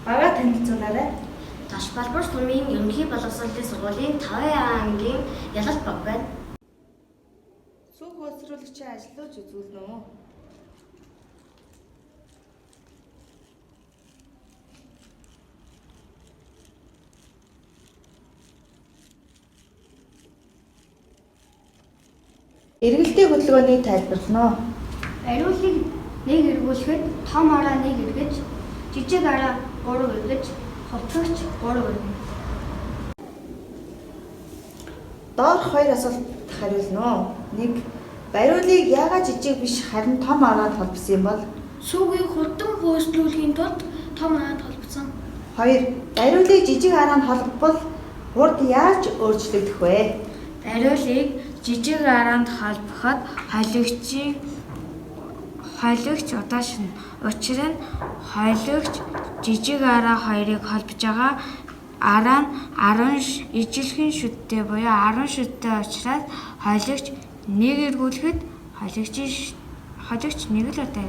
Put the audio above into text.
Агаа танилцуулаарай. Ташбалбар сумын ерөнхий боловсролын сургуулийн 5 ангийн ялалт баг байна. Сүүх боловсруулагчийн ажлууч үзүүлнэ үү? Эргэлтийн хөдөлгөөнийг тайлбарлана уу? Ариулыг нэг эргүүлэхэд том араа нэг эргэж, жижиг араа 3 эргэж, хувцагч 3 эргэнэ. Доорх хоёр асуултад хариулна уу? 1. Бариулыг яагаад жижиг биш харин том араанд холбосон юм бол? Сүүгийг хурдан хөөслүүлэхийн тулд том араанд холбосон. 2. Бариулыг жижиг араанд холбовол хурд яаж өөрчлөгдөх вэ? Бариулыг жижиг араанд холбоход хойлогч удаашрна. Учир нь хойлогч жижиг араа хоёрыг холбож байгаа араа нь 10 ижилхэн шүдтэй буюу 10 шүдтэй учраас хойлогч нэг эргүүлэхэд хойлогч нэг л удаа.